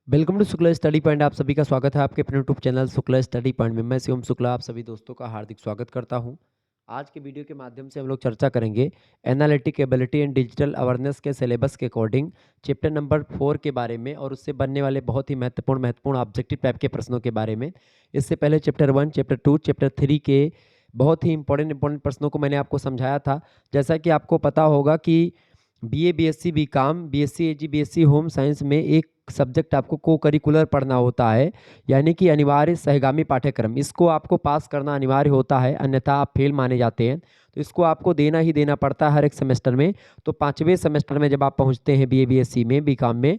Welcome to Shukla study point. आप सभी का स्वागत है आपके अपने YouTube channel Shukla study point में। मैं शिवम शुक्ला आप सभी दोस्तों का हार्दिक स्वागत करता हूं। आज के वीडियो के माध्यम से हम लोग चर्चा करेंगे analytic ability and digital awareness के सिलेबस के अकॉर्डिंग चैप्टर नंबर 4 के बारे में और उससे बनने वाले बहुत ही महत्वपूर्ण ऑब्जेक्टिव टाइप के प्रश्नों के बारे में। इससे पहले चैप्टर 1, चैप्टर 2, चैप्टर 3 के बहुत ही इंपॉर्टेंट प्रश्नों को मैंने आपको समझाया था। जैसा कि आपको पता होगा कि बीए, बीएससी, बीकॉम, बीएससी एजी, बीएससी होम साइंस में एक सब्जेक्ट आपको को करिकुलर पढ़ना होता है, यानी कि अनिवार्य सहगामी पाठ्यक्रम। इसको आपको पास करना अनिवार्य होता है, अन्यथा आप फेल माने जाते हैं। तो इसको आपको देना ही देना पड़ता है हर एक सेमेस्टर में। तो 5वें सेमेस्टर में जब आप पहुंचते हैं बीए, बीएससी में, बीकॉम में,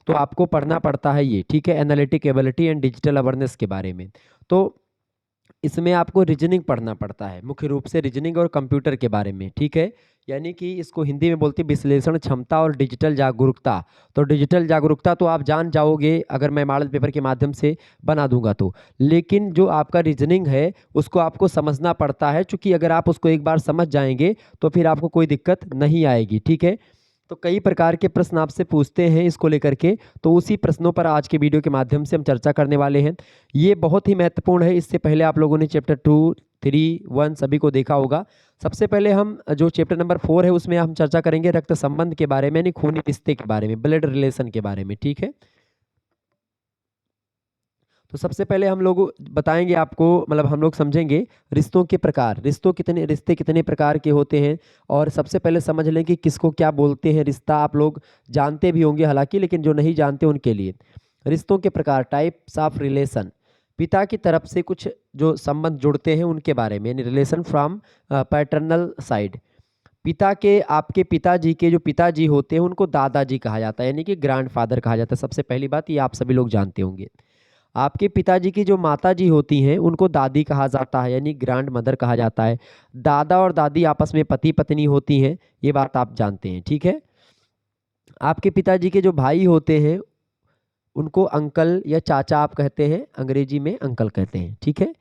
तो आपको पढ़ना पड़ता है ये, ठीक है, analytic ability and digital awareness के बारे में। तो इसमें आपको रीजनिंग पढ़ना पड़ता है, मुख्य रूप से रीजनिंग और कंप्यूटर के बारे में, ठीक है। यानी कि इसको हिंदी में बोलते हैं विश्लेषण क्षमता और डिजिटल जागरूकता। तो डिजिटल जागरूकता तो आप जान जाओगे अगर मैं मॉडल पेपर के माध्यम से बना दूंगा तो, लेकिन जो आपका रीजनिंग है उसको आपको समझना पड़ता है, क्योंकि अगर आप उसको एक बार समझ जाएंगे तो फिर आपको कोई दिक्कत नहीं आएगी, ठीक है। तो कई प्रकार के प्रश्न आपसे पूछते हैं इसको लेकर के, तो उसी प्रश्नों पर आज के वीडियो के माध्यम से हम चर्चा करने वाले हैं। ये बहुत ही महत्वपूर्ण है। इससे पहले आप लोगों ने चैप्टर 2, 3, 1 सभी को देखा होगा। सबसे पहले हम जो चैप्टर नंबर 4 है उसमें हम चर्चा करेंगे रक्त संबंध के बारे में, यानी खूनी रिश्ते के बारे में, ब्लड रिलेशन के बारे में, ठीक है। तो सबसे पहले हम लोग बताएंगे आपको, मतलब हम लोग समझेंगे रिश्तों के प्रकार, रिश्ते कितने प्रकार के होते हैं। और सबसे पहले समझ लें कि किसको क्या बोलते हैं। रिश्ता आप लोग जानते भी होंगे हालांकि, लेकिन जो नहीं जानते उनके लिए रिश्तों के प्रकार, टाइप्स ऑफ रिलेशन, पिता की तरफ से कुछ जो संबंध जुड़ते हैं उनके बारे में, यानी रिलेशन फ्रॉम पैटर्नल साइड। पिता के, आपके पिताजी के जो पिताजी होते हैं उनको दादाजी कहा जाता है, यानी कि ग्रैंडफादर कहा जाता है। सबसे पहली बात ये आप सभी लोग जानते होंगे। आपके पिताजी की जो माताजी होती हैं उनको दादी कहा जाता है, यानी ग्रैंड मदर कहा जाता है। दादा और दादी आपस में पति पत्नी होती हैं, ये बात आप जानते हैं, ठीक है। आपके पिताजी के जो भाई होते हैं उनको अंकल या चाचा आप कहते हैं, अंग्रेजी में अंकल कहते हैं, ठीक है।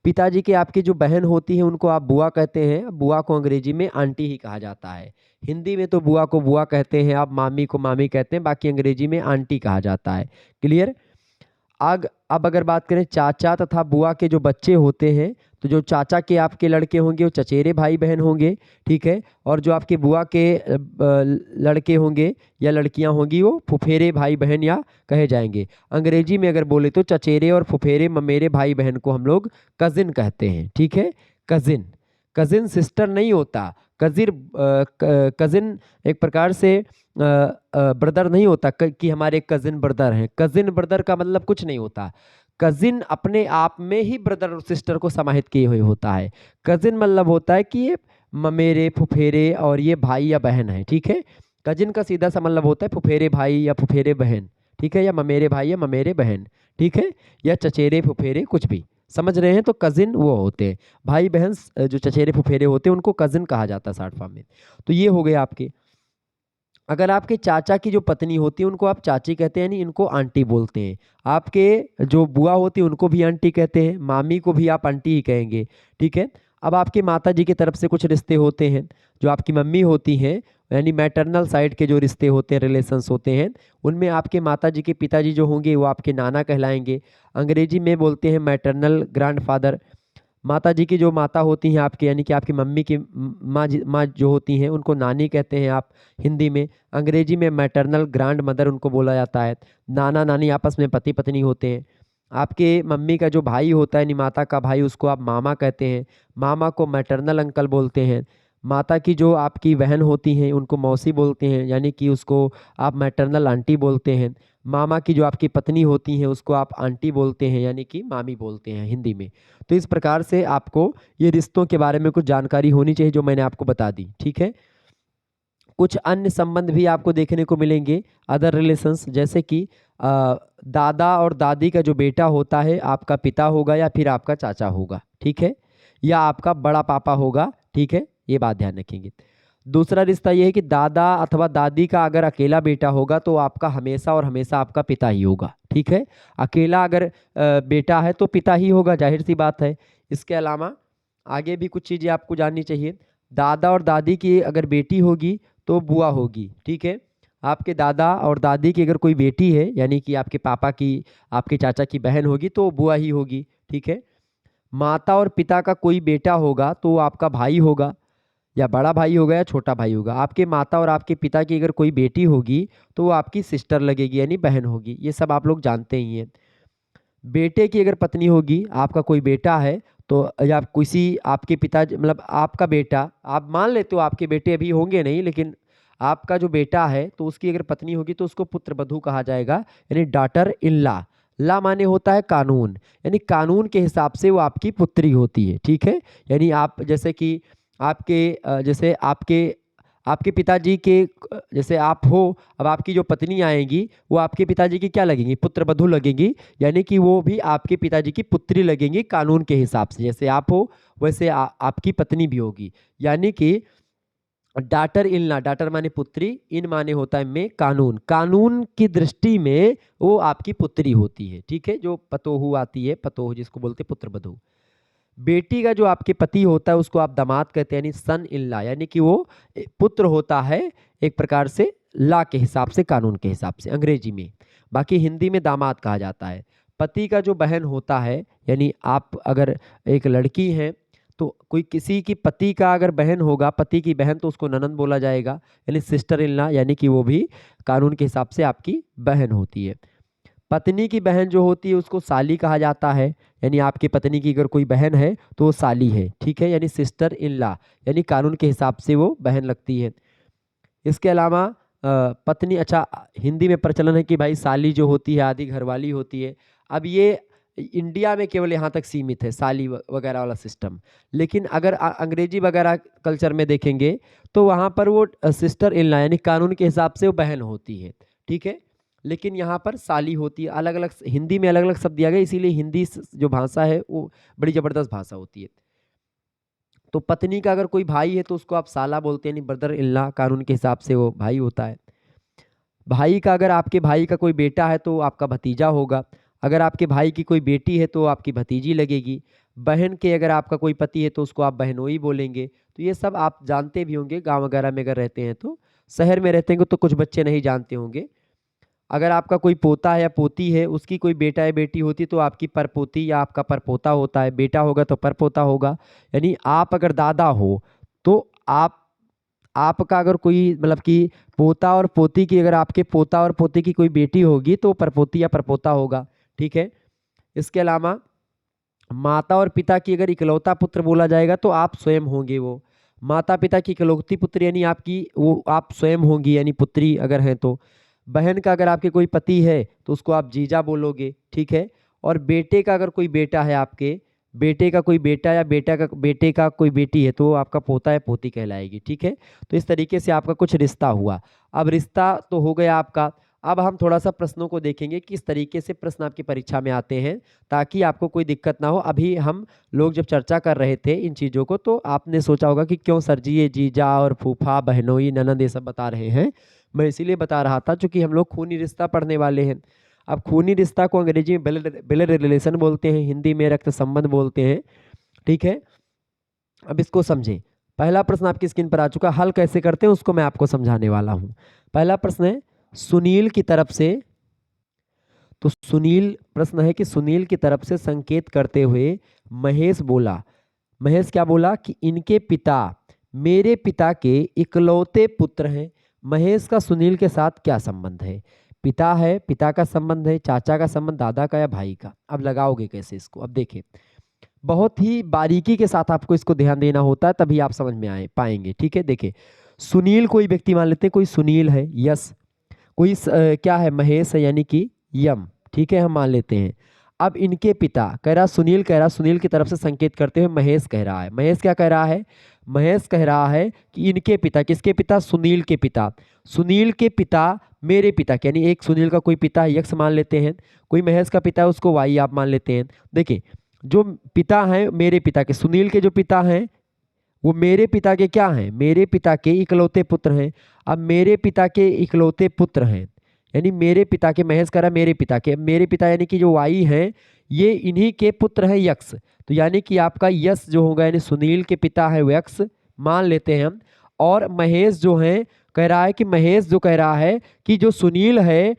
पिताजी के आपकी जो बहन होती है उनको आप बुआ कहते हैं, बुआ को अंग्रेजी में आंटी ही कहा जाता है। हिंदी में तो बुआ को बुआ कहते हैं, आप मामी को मामी कहते हैं, बाकी अंग्रेजी में आंटी कहा जाता है। क्लियर। आग अब अगर बात करें चाचा तथा बुआ के जो बच्चे होते हैं, तो जो चाचा के आपके लड़के होंगे वो चचेरे भाई बहन होंगे, ठीक है। और जो आपके बुआ के लड़के होंगे या लड़कियां होंगी वो फुफेरे भाई बहन या कहे जाएंगे। अंग्रेजी में अगर बोले तो चचेरे और फुफेरे ममेरे भाई बहन को हम लोग कजिन कहते हैं, ठीक है। कजिन, कजिन सिस्टर नहीं होता। कजिन एक प्रकार से ब्रदर नहीं होता कि हमारे कजिन ब्रदर हैं। कजिन ब्रदर का मतलब कुछ नहीं होता। कजिन अपने आप में ही ब्रदर और सिस्टर को समाहित किए हुए होता है। कजिन मतलब होता है कि ये ममेरे फुफेरे और ये भाई या बहन है, ठीक है। कजिन का सीधा सा मतलब होता है फुफेरे भाई या फुफेरे बहन, ठीक है, या ममेरे भाई या ममेरे बहन, ठीक है, या चचेरे फुफेरे, कुछ भी समझ रहे हैं। तो कजिन वो होते हैं भाई बहन, जो चचेरे फुफेरे होते हैं उनको कजिन कहा जाता है शॉर्ट फॉर्म में। तो ये हो गए आपके। अगर आपके चाचा की जो पत्नी होती है उनको आप चाची कहते हैं, यानी इनको आंटी बोलते हैं। आपके जो बुआ होती है उनको भी आंटी कहते हैं, मामी को भी आप आंटी ही कहेंगे, ठीक है। अब आपके माता जी की तरफ से कुछ रिश्ते होते हैं, जो आपकी मम्मी होती हैं, यानी मैटरनल साइड के जो रिश्ते होते हैं, रिलेशंस होते हैं, उनमें आपके माता जी के पिताजी जो होंगे वो आपके नाना कहलाएंगे। अंग्रेजी में बोलते हैं मैटरनल ग्रैंडफादर। माता जी की जो माता होती हैं आपके, यानी कि आपकी मम्मी की माँ जो होती हैं उनको नानी कहते हैं आप हिंदी में। अंग्रेजी में मैटरनल ग्रैंड मदर उनको बोला जाता है। नाना नानी आपस में पति पत्नी होते हैं। आपके मम्मी का जो भाई होता है, यानी माता का भाई, उसको आप मामा कहते हैं। मामा को मैटरनल अंकल बोलते हैं। माता की जो आपकी बहन होती हैं उनको मौसी बोलते हैं, यानी कि उसको आप मैटरनल आंटी बोलते हैं। मामा की जो आपकी पत्नी होती हैं उसको आप आंटी बोलते हैं, यानी कि मामी बोलते हैं हिंदी में। तो इस प्रकार से आपको ये रिश्तों के बारे में कुछ जानकारी होनी चाहिए जो मैंने आपको बता दी, ठीक है। कुछ अन्य संबंध भी आपको देखने को मिलेंगे, अदर रिलेशंस, जैसे कि दादा और दादी का जो बेटा होता है आपका पिता होगा या फिर आपका चाचा होगा, ठीक है, या आपका बड़ा पापा होगा, ठीक है, ये बात ध्यान रखेंगे। दूसरा रिश्ता ये है कि दादा अथवा दादी का अगर अकेला बेटा होगा तो आपका हमेशा और हमेशा आपका पिता ही होगा, ठीक है। अकेला अगर बेटा है तो पिता ही होगा, जाहिर सी बात है। इसके अलावा आगे भी कुछ चीज़ें आपको जाननी चाहिए। दादा और दादी की अगर बेटी होगी तो बुआ होगी, ठीक है। आपके दादा और दादी की अगर कोई बेटी है, यानी कि आपके पापा की, आपके चाचा की बहन होगी तो बुआ ही होगी, ठीक है। माता और पिता का कोई बेटा होगा तो वो आपका भाई होगा, या बड़ा भाई होगा या छोटा भाई होगा। आपके माता और आपके पिता की अगर कोई बेटी होगी तो वो आपकी सिस्टर लगेगी, यानी बहन होगी। ये सब आप लोग जानते ही हैं। बेटे की अगर पत्नी होगी, आपका कोई बेटा है तो, या किसी आपके पिताजी, मतलब आपका बेटा, आप मान लेते हो आपके बेटे अभी होंगे नहीं, लेकिन आपका जो बेटा है तो उसकी अगर पत्नी होगी तो उसको पुत्रवधू कहा जाएगा, यानी डॉटर इन ला। ला माने होता है कानून, यानी कानून के हिसाब से वो आपकी पुत्री होती है, ठीक है। यानी आप जैसे कि आपके जैसे आपके आपके पिताजी के जैसे आप हो, अब आपकी जो पत्नी आएगी वो आपके पिताजी की क्या लगेंगी, पुत्रवधू लगेंगी, यानी कि वो भी आपके पिताजी की पुत्री लगेंगी कानून के हिसाब से। जैसे आप हो वैसे आपकी पत्नी भी होगी, यानी कि डाटर इन ला, डाटर माने पुत्री, इन माने होता है में, कानून, कानून की दृष्टि में वो आपकी पुत्री होती है, ठीक है। जो पतोहू आती है, पतोहू जिसको बोलते हैं पुत्रवधू। बेटी का जो आपके पति होता है उसको आप दामाद कहते हैं, यानी सन इन ला, यानी कि वो पुत्र होता है एक प्रकार से ला के हिसाब से, कानून के हिसाब से अंग्रेजी में। बाकी हिंदी में दामाद कहा जाता है। पति का जो बहन होता है, यानी आप अगर एक लड़की हैं तो कोई किसी की पति का अगर बहन होगा, पति की बहन, तो उसको ननंद बोला जाएगा, यानी सिस्टर इन ला, यानी कि वो भी कानून के हिसाब से आपकी बहन होती है। पत्नी की बहन जो होती है उसको साली कहा जाता है, यानी आपकी पत्नी की अगर कोई बहन है तो वो साली है, ठीक है, यानी सिस्टर इन ला, यानी कानून के हिसाब से वो बहन लगती है। इसके अलावा पत्नी, अच्छा हिंदी में प्रचलन है कि भाई साली जो होती है आधी घरवाली होती है। अब ये इंडिया में केवल यहाँ तक सीमित है साली वगैरह वाला सिस्टम, लेकिन अगर अंग्रेजी वगैरह कल्चर में देखेंगे तो वहाँ पर वो सिस्टर इन ला, यानी कानून के हिसाब से वो बहन होती है, ठीक है। लेकिन यहाँ पर साली होती है। अलग अलग हिंदी में अलग अलग शब्द दिया गया, इसीलिए हिंदी जो भाषा है वो बड़ी ज़बरदस्त भाषा होती है। तो पत्नी का अगर कोई भाई है तो उसको आप साला बोलते हैं, यानी ब्रदर इन ला, कानून के हिसाब से वो भाई होता है। भाई का, अगर आपके भाई का कोई बेटा है तो आपका भतीजा होगा। अगर आपके भाई की कोई बेटी है तो आपकी भतीजी लगेगी। बहन के अगर आपका कोई पति है तो उसको आप बहनोई बोलेंगे। तो ये सब आप जानते भी होंगे, गांव वगैरह में अगर रहते हैं तो। शहर में रहते हैं तो कुछ बच्चे नहीं जानते होंगे। अगर आपका कोई पोता है या पोती है, उसकी कोई बेटा या बेटी होती तो आपकी परपोती या आपका परपोता होता है। बेटा होगा तो परपोता होगा। यानी आप अगर दादा हो तो आपका अगर कोई, मतलब कि पोता और पोती की, अगर आपके पोता और पोती की कोई बेटी होगी तो परपोती या परपोता होगा, ठीक है। इसके अलावा माता और पिता की अगर इकलौता पुत्र बोला जाएगा तो आप स्वयं होंगे वो। माता पिता की इकलौती पुत्र यानी आपकी, वो आप स्वयं होंगी, यानी पुत्री अगर हैं तो। बहन का अगर आपके कोई पति है तो उसको आप जीजा बोलोगे, ठीक है। और बेटे का अगर कोई बेटा है, आपके बेटे का कोई बेटा या बेटे का कोई बेटी है तो वो आपका पोता या पोती कहलाएगी, ठीक है। तो इस तरीके से आपका कुछ रिश्ता हुआ। अब रिश्ता तो हो गया आपका। अब हम थोड़ा सा प्रश्नों को देखेंगे किस तरीके से प्रश्न आपकी परीक्षा में आते हैं, ताकि आपको कोई दिक्कत ना हो। अभी हम लोग जब चर्चा कर रहे थे इन चीज़ों को तो आपने सोचा होगा कि क्यों सर जी ये जीजा और फूफा बहनोई ननद ये सब बता रहे हैं। मैं इसीलिए बता रहा था क्योंकि हम लोग खूनी रिश्ता पढ़ने वाले हैं। अब खूनी रिश्ता को अंग्रेजी में ब्लड रिलेशन बोलते हैं, हिंदी में रक्त संबंध बोलते हैं, ठीक है। अब इसको समझें। पहला प्रश्न आपकी स्क्रीन पर आ चुका, हल कैसे करते हैं उसको मैं आपको समझाने वाला हूँ। पहला प्रश्न है सुनील की तरफ से, तो सुनील, प्रश्न है कि सुनील की तरफ से संकेत करते हुए महेश बोला, महेश क्या बोला कि इनके पिता मेरे पिता के इकलौते पुत्र हैं। महेश का सुनील के साथ क्या संबंध है? पिता है, पिता का संबंध है, चाचा का संबंध, दादा का या भाई का। अब लगाओगे कैसे इसको? अब देखिए, बहुत ही बारीकी के साथ आपको इसको ध्यान देना होता है, तभी आप समझ में आए पाएंगे, ठीक है। देखिए, सुनील कोई व्यक्ति मान लेते हैं, कोई सुनील है, यस। कोई क्या है, महेश है, यानी कि यम, ठीक है, हम मान लेते हैं। अब इनके पिता कह रहा, सुनील कह रहा, सुनील की तरफ से संकेत करते हुए महेश कह रहा है। महेश क्या कह रहा है? महेश कह रहा है कि इनके पिता, किसके पिता? सुनील के पिता। सुनील के पिता मेरे पिता, यानी एक सुनील का कोई पिता है यक्स मान लेते हैं, कोई महेश का पिता है उसको वाई आप मान लेते हैं। देखिए, जो पिता हैं मेरे पिता के, सुनील के जो पिता हैं वो मेरे पिता के क्या हैं? मेरे पिता के इकलौते पुत्र हैं। अब मेरे पिता के इकलौते पुत्र हैं, यानी मेरे पिता के, महेश कह रहा मेरे पिता के, मेरे पिता यानी कि जो वाई हैं ये इन्हीं के पुत्र हैं यक्स। तो यानी कि आपका यश जो होगा, यानी सुनील के पिता है वो यक्स मान लेते हैं हम। और महेश जो हैं कह रहा है कि महेश जो कह रहा है कि जो सुनील है,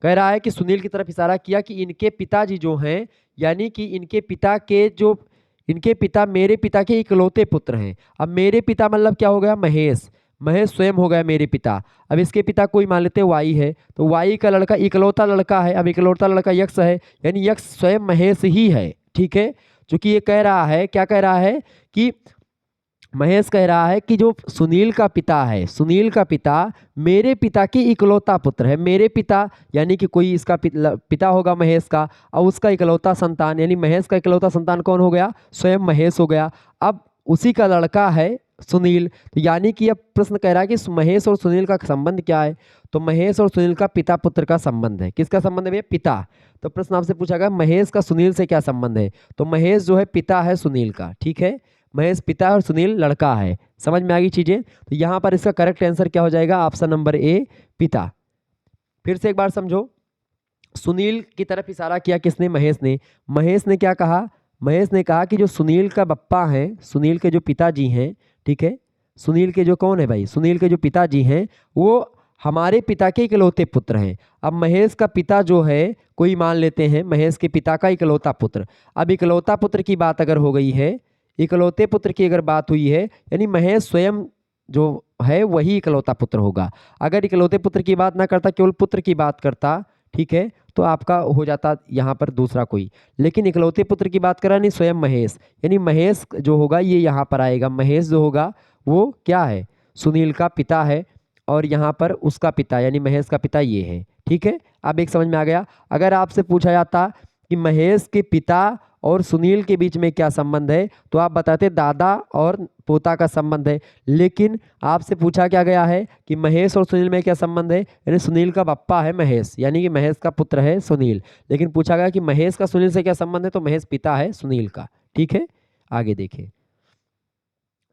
कह रहा है कि सुनील की तरफ इशारा किया कि इनके पिताजी जो हैं, यानी कि इनके पिता मेरे पिता के इकलौते पुत्र हैं। अब मेरे पिता मतलब क्या हो गया, महेश। महेश स्वयं हो गया मेरे पिता। अब इसके पिता कोई मान लेते हैं वाई है, तो वाई का लड़का इकलौता लड़का है। अब इकलौता लड़का यक्ष है, यानी यक्ष स्वयं महेश ही है। ठीक है, क्योंकि ये कह रहा है, क्या कह रहा है कि महेश कह रहा है कि जो सुनील का पिता है, सुनील का पिता मेरे पिता की इकलौता पुत्र है। मेरे पिता यानी कि कोई इसका पिता होगा महेश का, और उसका इकलौता संतान यानी महेश का इकलौता संतान कौन हो गया, स्वयं महेश हो गया। अब उसी का लड़का है सुनील, तो यानी कि अब प्रश्न कह रहा है कि महेश और सुनील का संबंध क्या है, तो महेश और सुनील का पिता पुत्र का संबंध है। किसका संबंध है भैया, पिता। तो प्रश्न आपसे पूछा गया महेश का सुनील से क्या संबंध है, तो महेश जो है पिता है सुनील का। ठीक है, महेश पिता और सुनील लड़का है। समझ में आ गई चीजें। तो यहाँ पर इसका करेक्ट आंसर क्या हो जाएगा, ऑप्शन नंबर ए, पिता। फिर से एक बार समझो, सुनील की तरफ इशारा किया किसने, महेश ने। महेश ने क्या कहा, महेश ने कहा कि जो सुनील का बप्पा है, सुनील के जो पिताजी हैं, ठीक है, सुनील के जो कौन है भाई, सुनील के जो पिताजी हैं वो हमारे पिता के इकलौते पुत्र हैं। अब महेश का पिता जो है कोई मान लेते हैं महेश के पिता का इकलौता पुत्र। अब इकलौता पुत्र की बात अगर हो गई है, इकलौते पुत्र की अगर बात हुई है, यानी महेश स्वयं जो है वही इकलौता पुत्र होगा। अगर इकलौते पुत्र की बात ना करता, केवल पुत्र की बात करता, ठीक है, तो आपका हो जाता यहाँ पर दूसरा कोई। लेकिन इकलौते पुत्र की बात करा नहीं, स्वयं महेश, यानी महेश जो होगा ये यहाँ पर आएगा। महेश जो होगा वो क्या है, सुनील का पिता है, और यहाँ पर उसका पिता यानी महेश का पिता ये है। ठीक है, अब एक समझ में आ गया। अगर आपसे पूछा जाता कि महेश के पिता और सुनील के बीच में क्या संबंध है, तो आप बताते दादा और पोता का संबंध है। लेकिन आपसे पूछा क्या गया है कि महेश और सुनील में क्या संबंध है, यानी सुनील का बप्पा है महेश, यानी कि महेश का पुत्र है सुनील। लेकिन पूछा गया कि महेश का सुनील से क्या संबंध है, तो महेश पिता है सुनील का। ठीक है, आगे देखिए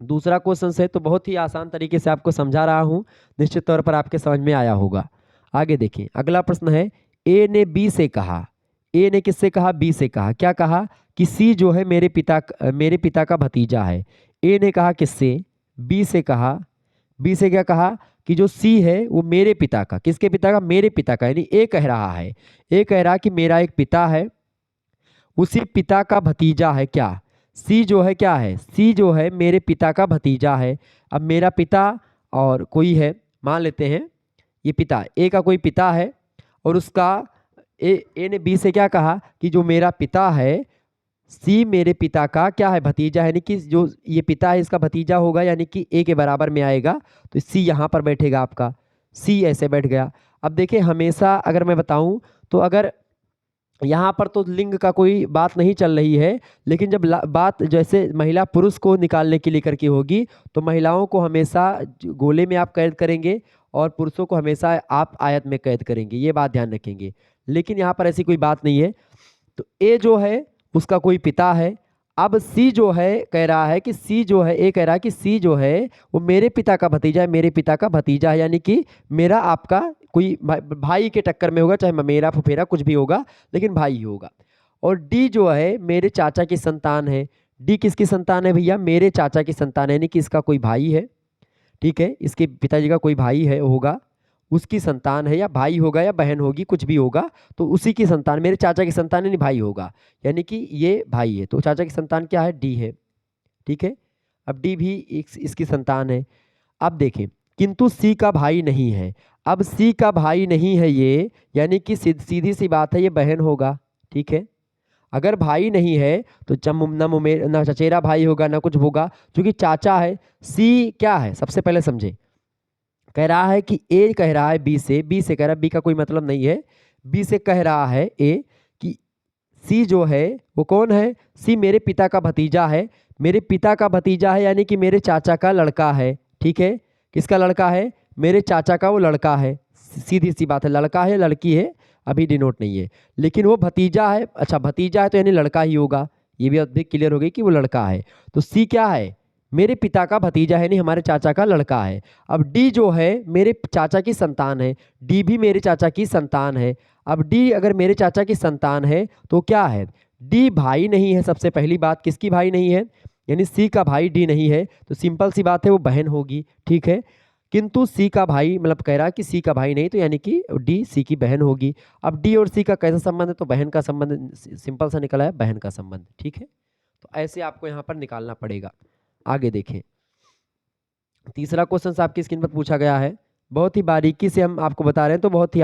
दूसरा क्वेश्चन है, तो बहुत ही आसान तरीके से आपको समझा रहा हूं, निश्चित तौर पर आपके समझ में आया होगा। आगे देखिए अगला प्रश्न है, ए ने बी से कहा, ए ने किससे कहा, बी से कहा। क्या कहा कि सी जो है मेरे पिता का भतीजा है। ए ने कहा किससे, बी से कहा। बी से क्या कहा कि जो सी है वो मेरे पिता का, किसके पिता का, मेरे पिता का। यानी ए कह रहा है, ए कह रहा कि मेरा एक पिता है, उसी पिता का भतीजा है क्या, सी जो है क्या है, सी जो है मेरे पिता का भतीजा है। अब मेरा पिता और कोई है, मान लेते हैं ये पिता, ए का कोई पिता है, और उसका ए ने बी से क्या कहा कि जो मेरा पिता है, सी मेरे पिता का क्या है, भतीजा है, यानी कि जो ये पिता है इसका भतीजा होगा, यानी कि ए के बराबर में आएगा। तो सी यहाँ पर बैठेगा, आपका सी ऐसे बैठ गया। अब देखिए हमेशा अगर मैं बताऊं तो अगर यहाँ पर तो लिंग का कोई बात नहीं चल रही है, लेकिन जब बात जैसे महिला पुरुष को निकालने की लेकर की होगी, तो महिलाओं को हमेशा गोले में आप कैद करेंगे और पुरुषों को हमेशा आप आयत में कैद करेंगे, ये बात ध्यान रखेंगे। लेकिन यहाँ पर ऐसी कोई बात नहीं है। तो ए जो है उसका कोई पिता है। अब सी जो है कह रहा है कि सी जो है, ए कह रहा है कि सी जो है वो मेरे पिता का भतीजा है, मेरे पिता का भतीजा है, यानी कि मेरा आपका कोई भाई के टक्कर में होगा, चाहे मेरा फुफेरा कुछ भी होगा, लेकिन भाई ही होगा। और डी जो है मेरे चाचा की संतान है। डी किसकी संतान है भैया, मेरे चाचा की संतान है, यानी कि इसका कोई भाई है। ठीक है, इसके पिताजी का कोई भाई है होगा, उसकी संतान है, या भाई होगा या बहन होगी, कुछ भी होगा, तो उसी की संतान, मेरे चाचा की संतान यानी भाई होगा, यानी कि ये भाई है। तो चाचा की संतान क्या है, डी है। ठीक है, अब डी भी इसकी संतान है। अब देखें, किंतु सी का भाई नहीं है। अब सी का भाई नहीं है ये, यानी कि सीधी सी बात है ये बहन होगा। ठीक है, अगर भाई नहीं है तो ना चचेरा भाई होगा ना कुछ होगा, क्योंकि चाचा है। सी क्या है, सबसे पहले समझे, कह रहा है कि ए कह रहा है बी से, बी से कह रहा है, बी का कोई मतलब नहीं है, बी से कह रहा है ए कि सी जो है वो कौन है, सी मेरे पिता का भतीजा है। मेरे पिता का भतीजा है यानी कि मेरे चाचा का लड़का है। ठीक है, किसका लड़का है, मेरे चाचा का वो लड़का है। सीधी सी बात है, लड़का है लड़की है अभी डिनोट नहीं है, लेकिन वो भतीजा है। अच्छा भतीजा है तो यानी लड़का ही होगा, ये भी अभी क्लियर हो गई कि वो लड़का है। तो सी क्या है, मेरे पिता का भतीजा है, नहीं हमारे चाचा का लड़का है। अब डी जो है मेरे चाचा की संतान है, डी भी मेरे चाचा की संतान है। अब डी अगर मेरे चाचा की संतान है तो क्या है, डी भाई नहीं है। सबसे पहली बात, किसकी भाई नहीं है, यानी सी का भाई डी नहीं है, तो सिंपल सी बात है वो बहन होगी। ठीक है, किंतु सी का भाई मतलब कह रहा है कि सी का भाई नहीं, तो यानी कि डी सी की बहन होगी। अब डी और सी का कैसा संबंध है, तो बहन का संबंध, सिंपल सा निकला है बहन का संबंध, ठीक है। तो ऐसे आपको यहाँ पर निकालना पड़ेगा। आगे देखें, तीसरा क्वेश्चन आपकी स्क्रीन पर पूछा गया है, बहुत ही बारीकी से हम आपको बता रहे हैं, तो बहुत ही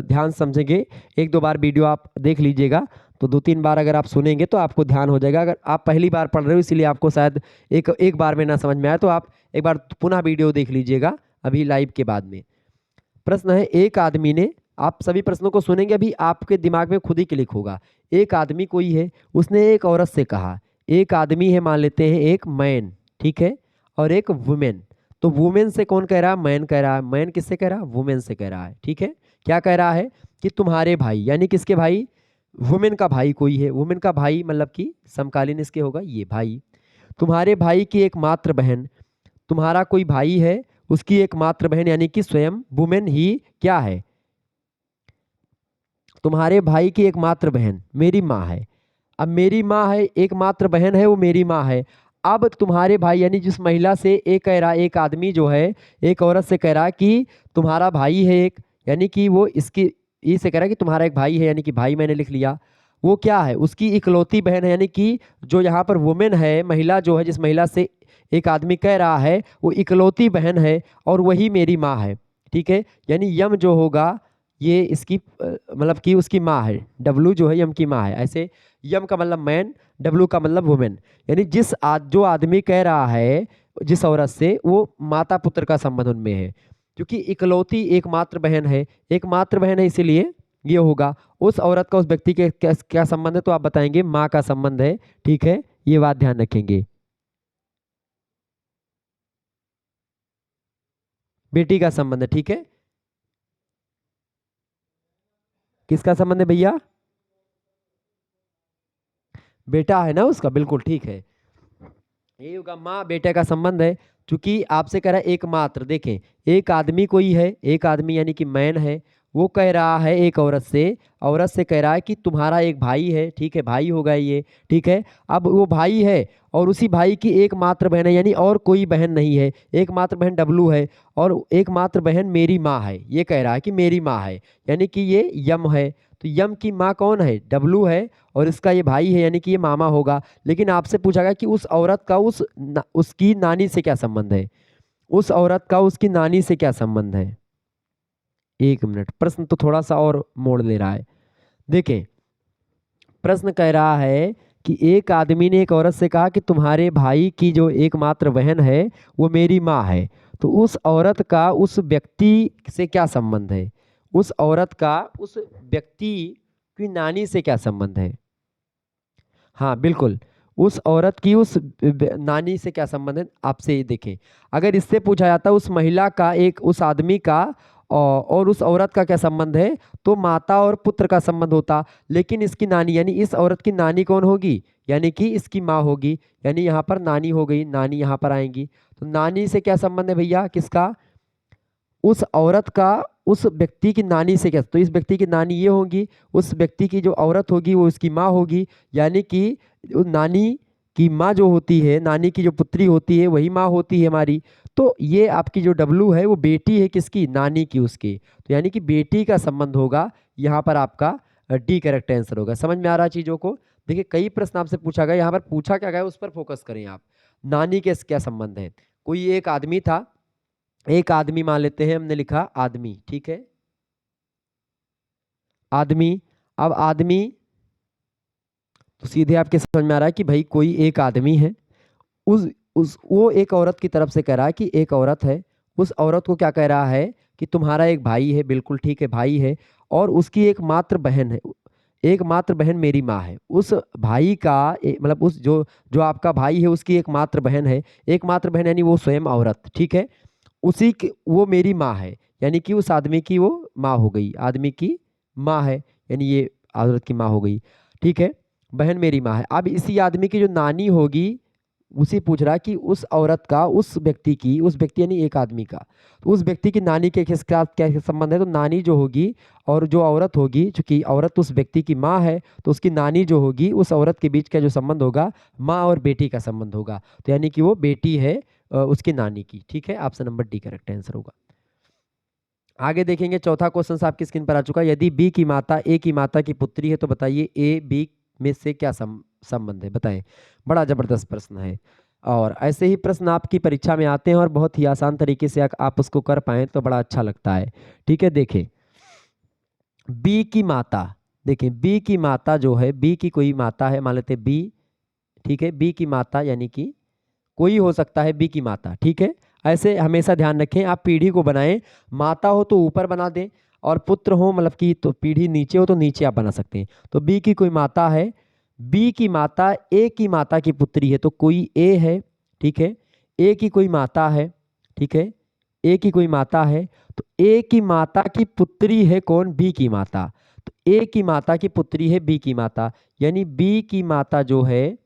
ध्यान समझेंगे। एक दो बार वीडियो आप देख लीजिएगा, तो दो तीन बार अगर आप सुनेंगे तो आपको ध्यान हो जाएगा। अगर आप पहली बार पढ़ रहे हो इसीलिए आपको शायद एक बार में ना समझ में आए, तो आप एक बार पुनः वीडियो देख लीजिएगा अभी लाइव के बाद में। प्रश्न है, एक आदमी ने, आप सभी प्रश्नों को सुनेंगे अभी आपके दिमाग में खुद ही क्लिक होगा। एक आदमी कोई है, उसने एक औरत से कहा, एक आदमी है मान लेते हैं, एक मैन, ठीक है, और एक वुमेन। तो वुमेन से कौन कह रहा है, मैन कह रहा है। मैन किससे कह रहा है, वुमेन से कह रहा है, ठीक है। क्या कह रहा है कि तुम्हारे भाई, यानी किसके भाई, वुमेन का भाई कोई है, वुमेन का भाई मतलब कि समकालीन इसके होगा ये भाई। तुम्हारे भाई की एकमात्र बहन, तुम्हारा कोई भाई है, उसकी एकमात्र बहन यानी कि स्वयं वुमेन ही क्या है, तुम्हारे भाई की एकमात्र बहन मेरी माँ है। अब मेरी माँ है, एकमात्र बहन है वो मेरी माँ है। अब तुम्हारे भाई यानी जिस महिला से एक कह रहा, एक आदमी जो है एक औरत से कह रहा कि तुम्हारा भाई है एक, यानी कि वो इसकी ये से कह रहा है कि तुम्हारा एक भाई है, यानी कि भाई मैंने लिख लिया। वो क्या है, उसकी इकलौती बहन है, यानी कि जो यहाँ पर वुमेन है, महिला जो है, जिस महिला से एक आदमी कह रहा है वो इकलौती बहन है और वही मेरी माँ है, ठीक है। यानी यम जो होगा ये इसकी मतलब कि उसकी माँ है, डब्लू जो है यम की माँ है। ऐसे यम का मतलब मैन, डब्लू का मतलब वुमेन, यानी जो आदमी कह रहा है जिस औरत से, वो माता पुत्र का संबंध उनमें है, क्योंकि इकलौती एकमात्र बहन है, एकमात्र बहन है, इसीलिए ये होगा। उस औरत का उस व्यक्ति के क्या संबंध है, तो आप बताएंगे माँ का संबंध है, ठीक है, ये बात ध्यान रखेंगे। बेटी का संबंध है, ठीक है। किसका संबंध है भैया, बेटा है ना उसका, बिल्कुल ठीक है। यही होगा, माँ बेटे का संबंध है। क्योंकि आपसे कह रहा है एकमात्र, देखें एक आदमी कोई है, एक आदमी यानी कि मैन है, वो कह रहा है एक औरत से कह रहा है कि तुम्हारा एक भाई है, ठीक है, भाई होगा ये, ठीक है। अब वो भाई है और उसी भाई की एकमात्र बहन है, यानी और कोई बहन नहीं है, एकमात्र बहन डब्लू है और एकमात्र बहन मेरी माँ है, ये कह रहा है कि मेरी माँ है, यानी कि ये यम है। तो यम की माँ कौन है, डब्लू है, और इसका ये भाई है, यानी कि ये मामा होगा। लेकिन आपसे पूछा गया कि उस औरत का उसकी नानी से क्या संबंध है, उस औरत का उसकी नानी से क्या संबंध है। एक मिनट, प्रश्न तो थोड़ा सा और मोड़ ले रहा है। देखें, प्रश्न कह रहा है कि एक आदमी ने एक औरत से कहा कि तुम्हारे भाई की जो एकमात्र बहन है वो मेरी माँ है। तो उस औरत का उस व्यक्ति से क्या संबंध है, उस औरत का उस व्यक्ति की नानी से क्या संबंध है। हाँ बिल्कुल, उस औरत की उस नानी से क्या संबंध है, आपसे ये देखें। अगर इससे पूछा जाता उस महिला का एक उस आदमी का और उस औरत का क्या संबंध है, तो माता और पुत्र का संबंध होता। लेकिन इसकी नानी यानी इस औरत की नानी कौन होगी, यानी कि इसकी माँ होगी, यानी यहाँ पर नानी हो गई, नानी यहाँ पर आएंगी। तो नानी से क्या संबंध है भैया, किसका, उस औरत का उस व्यक्ति की नानी से क्या, तो इस व्यक्ति की नानी ये होगी, उस व्यक्ति की जो औरत होगी वो उसकी माँ होगी, यानी कि नानी की माँ जो होती है, नानी की जो पुत्री होती है वही माँ होती है हमारी। तो ये आपकी जो डब्लू है वो बेटी है किसकी, नानी की, उसकी। तो यानी कि बेटी का संबंध होगा यहाँ पर, आपका डी करेक्ट आंसर होगा। समझ में आ रहा है चीज़ों को। देखिए कई प्रश्न आपसे पूछा गया, यहाँ पर पूछा क्या गया उस पर फोकस करें आप। नानी के क्या संबंध है, कोई एक आदमी था, एक आदमी मान लेते हैं, हमने लिखा आदमी, ठीक है, आदमी। अब आदमी, तो सीधे आपके समझ में आ रहा है कि भाई कोई एक आदमी है, उस वो एक औरत की तरफ से कह रहा है कि एक औरत है, उस औरत को क्या कह रहा है कि तुम्हारा एक भाई है, बिल्कुल ठीक है, भाई है, और उसकी एक मात्र बहन है, एकमात्र बहन मेरी माँ है। उस भाई का मतलब उस जो जो आपका भाई है उसकी एकमात्र बहन है, एकमात्र बहन यानी वो स्वयं औरत, ठीक है, वो मेरी माँ है, यानी कि उस आदमी की वो माँ हो गई, आदमी की माँ है, यानी ये औरत की माँ हो गई, ठीक है, बहन मेरी माँ है। अब इसी आदमी की जो नानी होगी, उसी पूछ रहा कि उस औरत का उस व्यक्ति की, उस व्यक्ति यानी एक आदमी का, तो उस व्यक्ति की नानी के किसका क्या संबंध है, तो नानी जो होगी और जो औरत होगी, चूंकि औरत उस व्यक्ति की माँ है, तो उसकी नानी जो होगी उस औरत के बीच का जो संबंध होगा, माँ और बेटी का संबंध होगा, तो यानी कि वो बेटी है उसकी नानी की। ठीक है, option number D correct answer होगा। आगे देखेंगे, चौथा क्वेश्चन आपकी स्क्रीन पर आ चुका है। यदि बी की माता ए की माता की पुत्री है तो बताइए ए बी में से क्या संबंध है, बताएं। बड़ा जबरदस्त प्रश्न है और ऐसे ही प्रश्न आपकी परीक्षा में आते हैं और बहुत ही आसान तरीके से आप उसको कर पाएं तो बड़ा अच्छा लगता है। ठीक है, देखें बी की माता, देखें बी की माता जो है, बी की कोई माता है, मान लेते बी। ठीक है, बी की माता यानी कि कोई हो सकता है बी की माता। ठीक है, ऐसे हमेशा ध्यान रखें, आप पीढ़ी को बनाएं, माता हो तो ऊपर बना दें और पुत्र हो मतलब कि तो पीढ़ी नीचे हो तो नीचे आप बना सकते हैं। तो बी की कोई माता है, बी की माता ए की माता की पुत्री है तो कोई ए है। ठीक है, ए की कोई माता है। ठीक है, ए की कोई माता है तो ए की माता की पुत्री है कौन, बी की माता। तो ए की माता की पुत्री है बी की माता, यानी बी की माता जो है,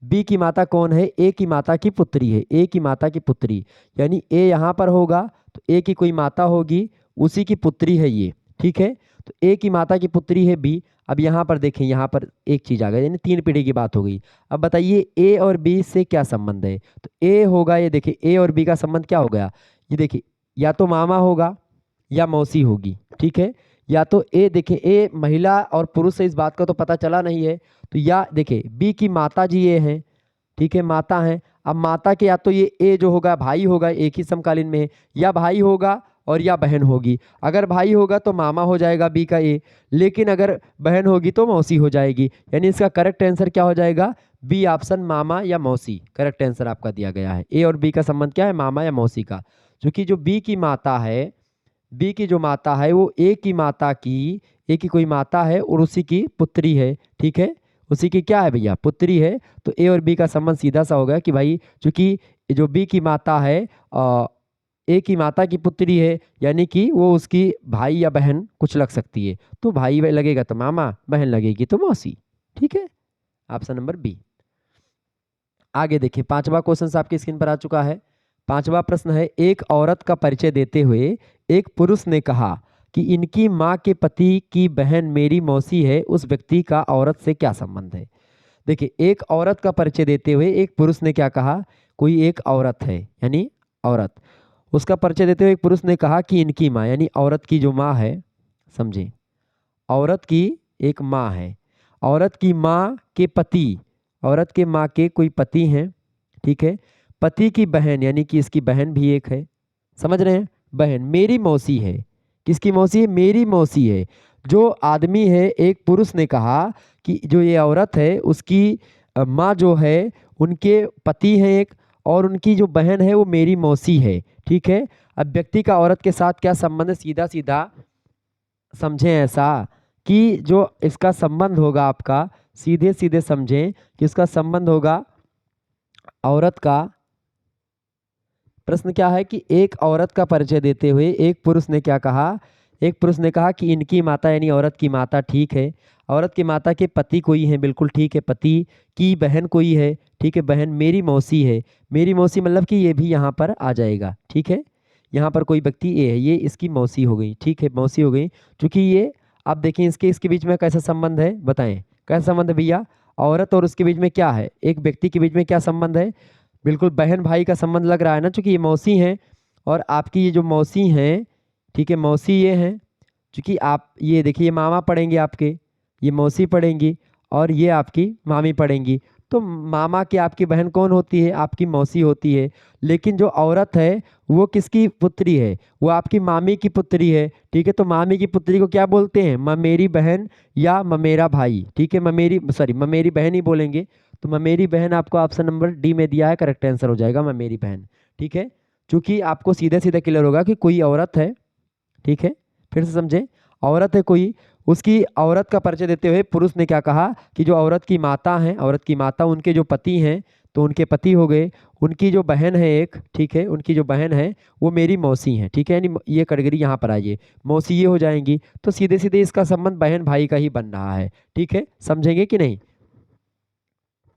बी की माता कौन है, ए की माता की पुत्री है, ए की माता की पुत्री, यानी ए यहाँ पर होगा तो ए की कोई माता होगी, उसी की पुत्री है ये। ठीक है, तो ए की माता की पुत्री है बी। अब यहाँ पर देखें, यहाँ पर एक चीज आ गई, यानी 3 पीढ़ी की बात हो गई। अब बताइए ए और बी से क्या संबंध है, तो ए होगा, ये देखिए ए और बी का संबंध क्या हो गया, ये देखिए या तो मामा होगा या मौसी होगी। ठीक है, या तो ए, देखिए ए महिला और पुरुष से इस बात का तो पता चला नहीं है, तो या देखिए बी की माता जी ये हैं। ठीक है, माता हैं। अब माता के या तो ये ए जो होगा भाई होगा, एक ही समकालीन में है, या भाई होगा और या बहन होगी। अगर भाई होगा तो मामा हो जाएगा बी का ए, लेकिन अगर बहन होगी तो मौसी हो जाएगी, यानी इसका करेक्ट आंसर क्या हो जाएगा, बी ऑप्शन मामा या मौसी करेक्ट आंसर आपका दिया गया है। ए और बी का संबंध क्या है, मामा या मौसी का। क्योंकि जो बी की माता है, बी की जो माता है वो ए की माता की, ए की कोई माता है और उसी की पुत्री है। ठीक है, उसी की क्या है भैया, पुत्री है। तो ए और बी का संबंध सीधा सा हो गया कि भाई चूंकि जो बी की माता है ए की माता की पुत्री है, यानी कि वो उसकी भाई या बहन कुछ लग सकती है, तो भाई लगेगा तो मामा, बहन लगेगी तो मौसी। ठीक है, ऑप्शन नंबर बी। आगे देखिए, पांचवा क्वेश्चन आपकी स्क्रीन पर आ चुका है। पांचवा प्रश्न है, एक औरत का परिचय देते हुए एक पुरुष ने कहा कि इनकी माँ के पति की बहन मेरी मौसी है, उस व्यक्ति का औरत से क्या संबंध है। देखिए, एक औरत का परिचय देते हुए एक पुरुष ने क्या कहा, कोई एक औरत है यानी औरत, उसका परिचय देते हुए एक पुरुष ने कहा कि इनकी माँ यानी औरत की जो माँ है, समझे, औरत की एक माँ है, औरत की माँ के पति, औरत के माँ के कोई पति हैं। ठीक है, पति की बहन यानी कि इसकी बहन भी एक है, समझ रहे हैं, बहन मेरी मौसी है, किसकी मौसी है, मेरी मौसी है। जो आदमी है, एक पुरुष ने कहा कि जो ये औरत है उसकी माँ जो है उनके पति हैं एक, और उनकी जो बहन है वो मेरी मौसी है। ठीक है, अब व्यक्ति का औरत के साथ क्या संबंध है, सीधा सीधा समझें ऐसा कि जो इसका संबंध होगा आपका, सीधे सीधे समझें कि इसका संबंध होगा औरत का। प्रश्न क्या है कि एक औरत का परिचय देते हुए एक पुरुष ने क्या कहा, एक पुरुष ने कहा कि इनकी माता यानी औरत की माता, ठीक है, औरत की माता के पति कोई है, बिल्कुल ठीक है, पति की बहन कोई है, ठीक है, बहन मेरी मौसी है, मेरी मौसी मतलब कि ये भी यहाँ पर आ जाएगा। ठीक है, यहाँ पर कोई व्यक्ति ए है, ये इसकी मौसी हो गई। ठीक है, मौसी हो गई, क्योंकि ये आप देखें इसके बीच में कैसा संबंध है, बताएं कैसा संबंध है भैया, औरत और उसके बीच में क्या है, एक व्यक्ति के बीच में क्या संबंध है, बिल्कुल बहन भाई का संबंध लग रहा है ना, क्योंकि ये मौसी हैं और आपकी ये जो मौसी हैं, ठीक है, मौसी ये हैं, क्योंकि आप ये देखिए ये मामा पढ़ेंगे आपके, ये मौसी पढ़ेंगी और ये आपकी मामी पढ़ेंगी, तो मामा की आपकी बहन कौन होती है, आपकी मौसी होती है। लेकिन जो औरत है वो किसकी पुत्री है, वो आपकी मामी की पुत्री है। ठीक है, तो मामी की पुत्री को क्या बोलते हैं, ममेरी बहन या ममेरा भाई। ठीक है, ममेरी सॉरी ममेरी बहन ही बोलेंगे, तो ममेरी बहन आपको ऑप्शन नंबर डी में दिया है, करेक्ट आंसर हो जाएगा ममेरी बहन। ठीक है, चूंकि आपको सीधे सीधे क्लियर होगा कि कोई औरत है। ठीक है, फिर से समझे, औरत है कोई, उसकी औरत का परिचय देते हुए पुरुष ने क्या कहा कि जो औरत की माता है, औरत की माता उनके जो पति हैं, तो उनके पति हो गए, उनकी जो बहन है एक, ठीक है, उनकी जो बहन है वो मेरी मौसी है। ठीक है, यानी ये कैटेगरी यहाँ पर आइए, मौसी ये हो जाएंगी, तो सीधे सीधे इसका संबंध बहन भाई का ही बन रहा है। ठीक है, समझेंगे कि नहीं,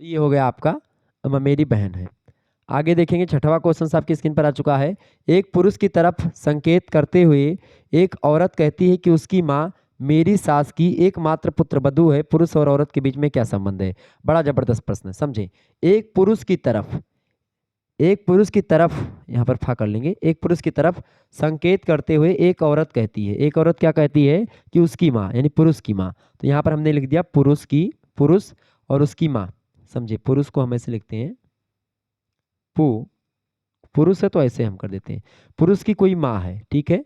ये हो गया आपका मेरी बहन है। आगे देखेंगे, छठवां क्वेश्चन आपकी स्क्रीन पर आ चुका है। एक पुरुष की तरफ संकेत करते हुए एक औरत कहती है कि उसकी माँ मेरी सास की एकमात्र पुत्र वधू है, पुरुष और औरत के बीच में क्या संबंध है। बड़ा जबरदस्त प्रश्न है, समझे, एक पुरुष की तरफ एक पुरुष की तरफ, यहाँ पर फा कर लेंगे, एक पुरुष की तरफ संकेत करते हुए एक औरत कहती है, एक औरत क्या कहती है कि उसकी माँ, यानी पुरुष की माँ। तो यहाँ पर हमने लिख दिया पुरुष की, पुरुष और उसकी माँ, समझे, पुरुष को हम ऐसे लिखते हैं पु, पुरुष है तो ऐसे हम कर देते हैं, पुरुष की कोई माँ है, ठीक है,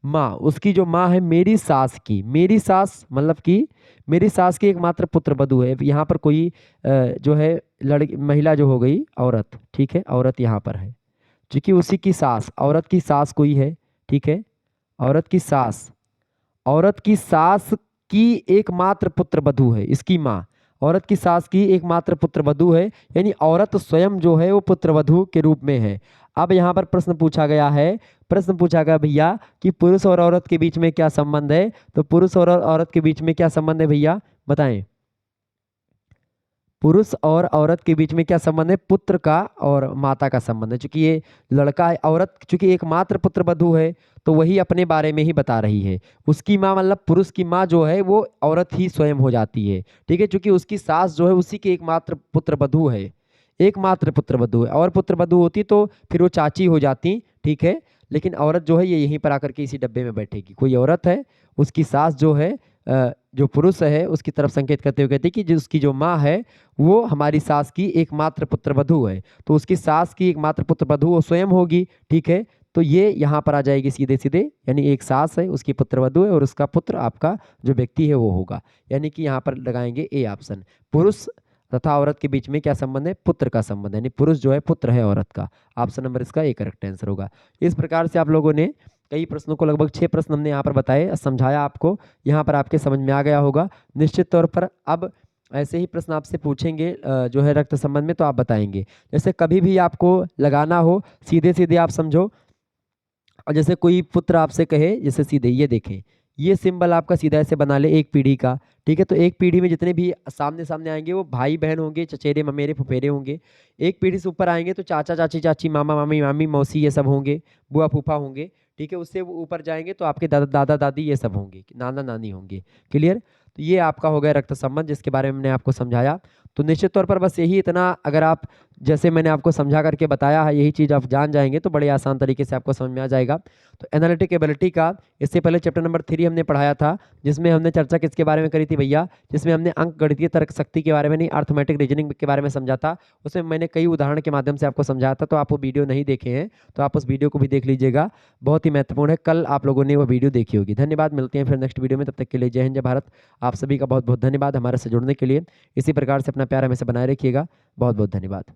माँ, उसकी जो माँ है मेरी सास की, मेरी सास मतलब कि मेरी सास की एकमात्र पुत्र वधू है। यहाँ पर कोई जो है लड़की, महिला जो हो गई औरत, ठीक है, औरत यहाँ पर है, क्योंकि उसी की सास, औरत की सास कोई है, ठीक है, औरत की सास, औरत की सास की एकमात्र पुत्र वधू है इसकी माँ, औरत की सास की एकमात्र पुत्र वधू है, यानी औरत स्वयं जो है वो पुत्र वधू के रूप में है। अब यहाँ पर प्रश्न पूछा गया है, प्रश्न पूछा गया भैया कि पुरुष और औरत के बीच में क्या संबंध है, तो पुरुष और औरत के बीच में क्या संबंध है भैया बताएं। पुरुष और औरत के बीच में क्या संबंध है, पुत्र का और माता का संबंध है। चूंकि ये लड़का है, औरत चूंकि एकमात्र पुत्र वधू है तो वही अपने बारे में ही बता रही है। उसकी माँ मतलब पुरुष की माँ जो है वो औरत ही स्वयं हो जाती है, ठीक है, चूंकि उसकी सास जो है उसी की एकमात्र पुत्र वधू है, एकमात्र पुत्र वधू है, और पुत्र वधू होती तो फिर वो चाची हो जाती, ठीक है, लेकिन औरत जो है ये यहीं पर आकर के इसी डब्बे में बैठेगी। कोई औरत है, उसकी सास जो है जो पुरुष है उसकी तरफ संकेत करते हुए कहती है कि जो उसकी जो माँ है वो हमारी सास की एकमात्र पुत्र वधू है, तो उसकी सास की एकमात्र पुत्र वधू वो स्वयं होगी, ठीक है, तो ये यहाँ पर आ जाएगी सीधे सीधे, यानी एक सास है उसकी पुत्र वधू है और उसका पुत्र आपका जो व्यक्ति है वो होगा, यानी कि यहाँ पर लगाएंगे ए ऑप्शन। पुरुष तथा औरत के बीच में क्या संबंध है, पुत्र का संबंध है, यानी पुरुष जो है पुत्र है औरत का। ऑप्शन नंबर इसका ए करेक्ट आंसर होगा। इस प्रकार से आप लोगों ने कई प्रश्नों को, लगभग 6 प्रश्न हमने यहाँ पर बताए, समझाया आपको, यहाँ पर आपके समझ में आ गया होगा निश्चित तौर पर। अब ऐसे ही प्रश्न आपसे पूछेंगे जो है रक्त संबंध में, तो आप बताएंगे। जैसे कभी भी आपको लगाना हो सीधे सीधे आप समझो, और जैसे कोई पुत्र आपसे कहे, जैसे सीधे ये देखें, ये सिंबल आपका सीधा ऐसे बना ले एक पीढ़ी का, ठीक है, तो एक पीढ़ी में जितने भी सामने सामने आएंगे वो भाई बहन होंगे, चचेरे ममेरे फुफेरे होंगे। एक पीढ़ी से ऊपर आएंगे तो चाचा चाची चाची मामा मामी मामी मौसी ये सब होंगे, बुआ फूफा होंगे, ठीक है, उससे वो ऊपर जाएंगे तो आपके दादा दादा दादी ये सब होंगे, नाना नानी होंगे। क्लियर, तो ये आपका हो गया रक्त संबंध जिसके बारे में मैंने आपको समझाया। तो निश्चित तौर पर बस यही इतना, अगर आप जैसे मैंने आपको समझा करके बताया है यही चीज़ आप जान जाएंगे तो बड़े आसान तरीके से आपको समझ में आ जाएगा। तो एनालिटिक एबिलिटी का इससे पहले चैप्टर नंबर 3 हमने पढ़ाया था, जिसमें हमने चर्चा किसके बारे में करी थी भैया, जिसमें हमने अंक गणितीय तर्क शक्ति के बारे में नहीं, अर्थमेटिक रीजनिंग के बारे में समझा था। उसमें मैंने कई उदाहरण के माध्यम से आपको समझाया था, तो आप वो वीडियो नहीं देखे हैं तो आप उस वीडियो को भी देख लीजिएगा, बहुत ही महत्वपूर्ण है। कल आप लोगों ने वो वीडियो देखी होगी। धन्यवाद, मिलते हैं फिर नेक्स्ट वीडियो में, तब तक के लिए जय हिंद जय भारत। आप सभी का बहुत बहुत धन्यवाद हमारे से जुड़ने के लिए। इसी प्रकार से अपना प्यार हमेशा बनाए रखिएगा। बहुत बहुत धन्यवाद।